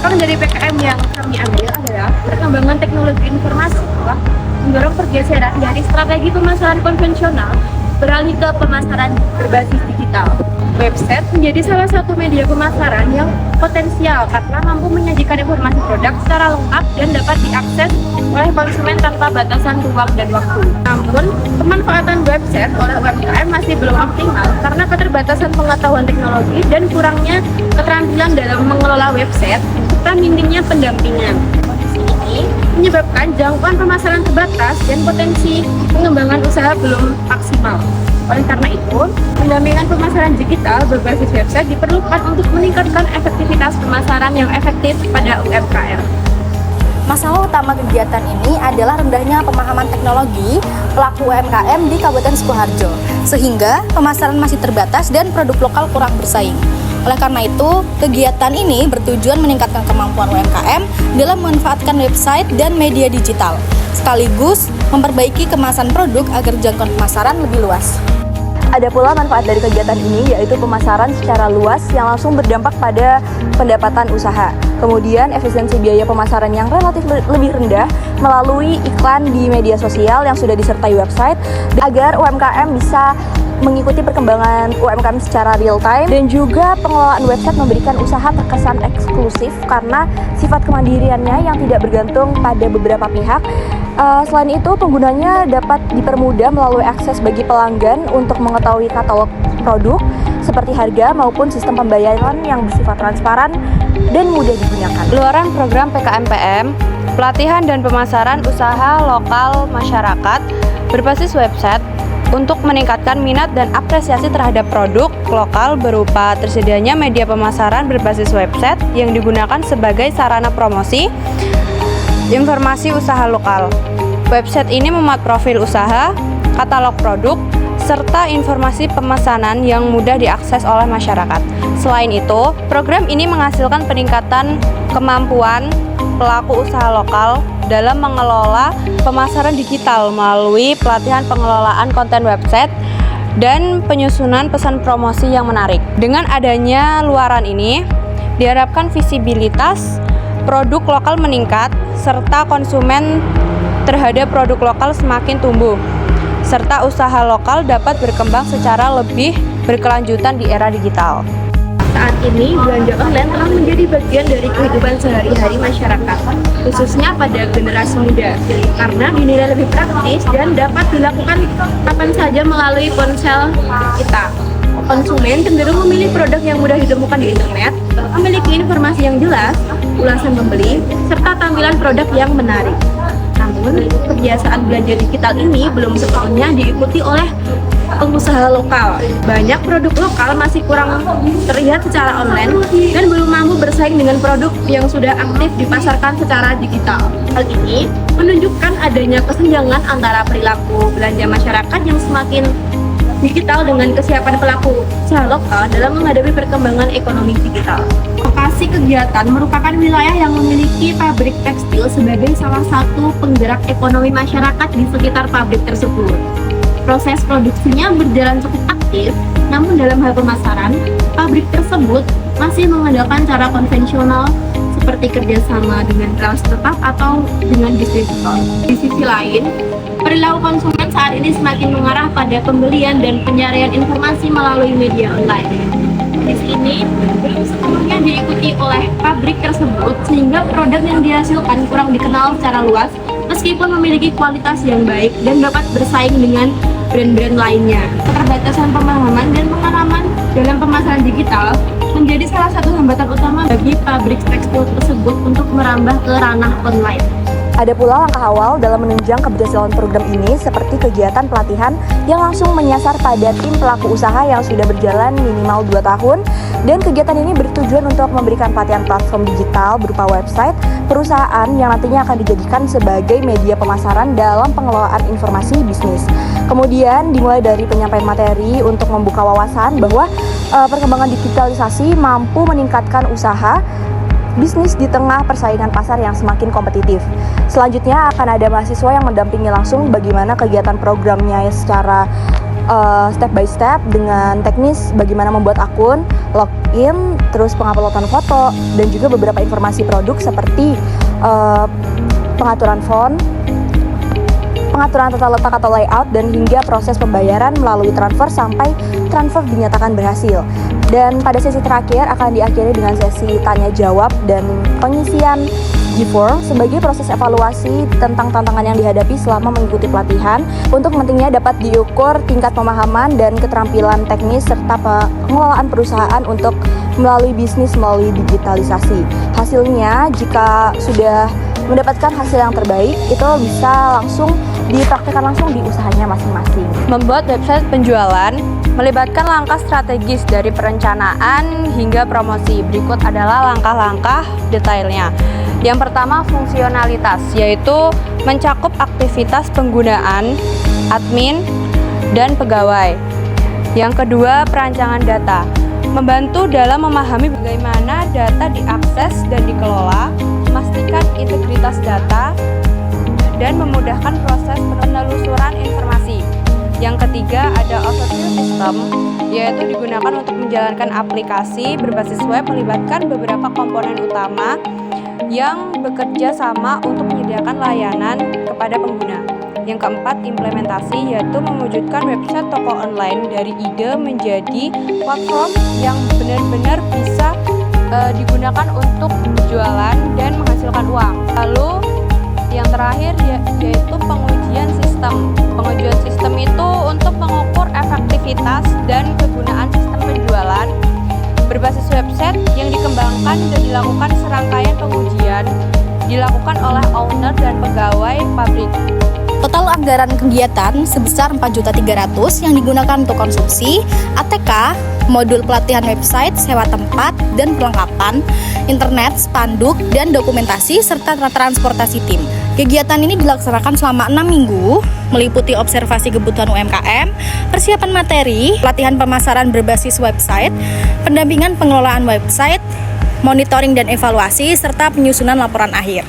Peran dari PKM yang kami ambil adalah perkembangan teknologi informasi telah mendorong pergeseran dari strategi pemasaran konvensional beralih ke pemasaran berbasis digital. Website menjadi salah satu media pemasaran yang potensial karena mampu menyajikan informasi produk secara lengkap dan dapat diakses oleh konsumen tanpa batasan ruang dan waktu. Namun, pemanfaatan website oleh UMKM masih belum optimal karena keterbatasan pengetahuan teknologi dan kurangnya keterampilan dalam mengelola website serta minimnya pendampingan. Kondisi ini menyebabkan jangkauan pemasaran terbatas dan potensi pengembangan usaha belum maksimal. Oleh karena itu, pendampingan pemasaran digital berbasis website diperlukan untuk meningkatkan efektivitas pemasaran yang efektif pada UMKM. Masalah utama kegiatan ini adalah rendahnya pemahaman teknologi pelaku UMKM di Kabupaten Sukoharjo, sehingga pemasaran masih terbatas dan produk lokal kurang bersaing. Oleh karena itu, kegiatan ini bertujuan meningkatkan kemampuan UMKM dalam memanfaatkan website dan media digital, sekaligus memperbaiki kemasan produk agar jangkauan pemasaran lebih luas. Ada pula manfaat dari kegiatan ini, yaitu pemasaran secara luas yang langsung berdampak pada pendapatan usaha. Kemudian efisiensi biaya pemasaran yang relatif lebih rendah melalui iklan di media sosial yang sudah disertai website agar UMKM bisa mengikuti perkembangan UMKM secara real time, dan juga pengelolaan website memberikan usaha terkesan eksklusif karena sifat kemandiriannya yang tidak bergantung pada beberapa pihak. Selain itu, penggunanya dapat dipermudah melalui akses bagi pelanggan untuk mengetahui katalog produk seperti harga maupun sistem pembayaran yang bersifat transparan dan mudah digunakan. Luaran program PKMPM, pelatihan dan pemasaran usaha lokal masyarakat berbasis website untuk meningkatkan minat dan apresiasi terhadap produk lokal berupa tersedianya media pemasaran berbasis website yang digunakan sebagai sarana promosi informasi usaha lokal. Website ini memuat profil usaha, katalog produk, serta informasi pemesanan yang mudah diakses oleh masyarakat. Selain itu, program ini menghasilkan peningkatan kemampuan pelaku usaha lokal dalam mengelola pemasaran digital melalui pelatihan pengelolaan konten website dan penyusunan pesan promosi yang menarik. Dengan adanya luaran ini, diharapkan visibilitas produk lokal meningkat, serta konsumen terhadap produk lokal semakin tumbuh, serta usaha lokal dapat berkembang secara lebih berkelanjutan di era digital. Saat ini, belanja online telah menjadi bagian dari kehidupan sehari-hari masyarakat, khususnya pada generasi muda, karena dinilai lebih praktis dan dapat dilakukan kapan saja melalui ponsel kita. Konsumen cenderung memilih produk yang mudah ditemukan di internet, memiliki informasi yang jelas, ulasan pembeli, serta tampilan produk yang menarik. Namun, kebiasaan belanja digital ini belum sepenuhnya diikuti oleh pengusaha lokal. Banyak produk lokal masih kurang terlihat secara online dan belum mampu bersaing dengan produk yang sudah aktif dipasarkan secara digital. Hal ini menunjukkan adanya kesenjangan antara perilaku belanja masyarakat yang semakin digital dengan kesiapan pelaku usaha lokal dalam menghadapi perkembangan ekonomi digital. Lokasi kegiatan merupakan wilayah yang memiliki pabrik tekstil sebagai salah satu penggerak ekonomi masyarakat di sekitar pabrik tersebut. Proses produksinya berjalan cukup aktif, namun dalam hal pemasaran, pabrik tersebut masih mengandalkan cara konvensional seperti kerjasama dengan kelas tetap atau dengan distributor. Di sisi lain, perilaku konsumen saat ini semakin mengarah pada pembelian dan pencarian informasi melalui media online. Kondisi ini belum sepenuhnya diikuti oleh pabrik tersebut, sehingga produk yang dihasilkan kurang dikenal secara luas meskipun memiliki kualitas yang baik dan dapat bersaing dengan brand-brand lainnya. Keterbatasan pemahaman dan pengalaman dalam pemasaran digital menjadi salah satu hambatan utama bagi pabrik tekstil tersebut untuk merambah ke ranah online. Ada pula langkah awal dalam menunjang keberhasilan program ini seperti kegiatan pelatihan yang langsung menyasar pada tim pelaku usaha yang sudah berjalan minimal 2 tahun, dan kegiatan ini bertujuan untuk memberikan pelatihan platform digital berupa website perusahaan yang nantinya akan dijadikan sebagai media pemasaran dalam pengelolaan informasi bisnis. Kemudian dimulai dari penyampaian materi untuk membuka wawasan bahwa perkembangan digitalisasi mampu meningkatkan usaha bisnis di tengah persaingan pasar yang semakin kompetitif. Selanjutnya akan ada mahasiswa yang mendampingi langsung bagaimana kegiatan programnya secara step by step dengan teknis bagaimana membuat akun, login, terus penguploadan foto, dan juga beberapa informasi produk seperti pengaturan font, pengaturan tata letak atau layout, dan hingga proses pembayaran melalui transfer sampai transfer dinyatakan berhasil. Dan pada sesi terakhir akan diakhiri dengan sesi tanya jawab dan pengisian G4 sebagai proses evaluasi tentang tantangan yang dihadapi selama mengikuti pelatihan. Untuk pentingnya dapat diukur tingkat pemahaman dan keterampilan teknis serta pengelolaan perusahaan untuk melalui bisnis melalui digitalisasi. Hasilnya jika sudah mendapatkan hasil yang terbaik, itu bisa langsung dipraktikkan langsung di usahanya masing-masing. Membuat website penjualan melibatkan langkah strategis dari perencanaan hingga promosi. Berikut adalah langkah-langkah detailnya. Yang pertama, fungsionalitas, yaitu mencakup aktivitas penggunaan, admin, dan pegawai. Yang kedua, perancangan data, membantu dalam memahami bagaimana data diakses dan dikelola, memastikan integritas data, dan memudahkan proses penelusuran informasi. Yang ketiga, ada overview system, yaitu digunakan untuk menjalankan aplikasi berbasis web melibatkan beberapa komponen utama yang bekerja sama untuk menyediakan layanan kepada pengguna. Yang keempat, implementasi, yaitu mewujudkan website toko online dari ide menjadi platform yang benar-benar bisa digunakan untuk berjualan dan menghasilkan uang. Lalu yang terakhir yaitu pengujian sistem. Pengujian sistem itu untuk mengukur efektivitas dan kegunaan sistem penjualan berbasis website yang dikembangkan dan dilakukan serangkaian pengujian dilakukan oleh owner dan pegawai pabrik. Total anggaran kegiatan sebesar 4.300.000 yang digunakan untuk konsumsi, ATK, modul pelatihan website, sewa tempat dan perlengkapan, internet, spanduk, dan dokumentasi, serta transportasi tim. Kegiatan ini dilaksanakan selama 6 minggu, meliputi observasi kebutuhan UMKM, persiapan materi, pelatihan pemasaran berbasis website, pendampingan pengelolaan website, monitoring dan evaluasi, serta penyusunan laporan akhir.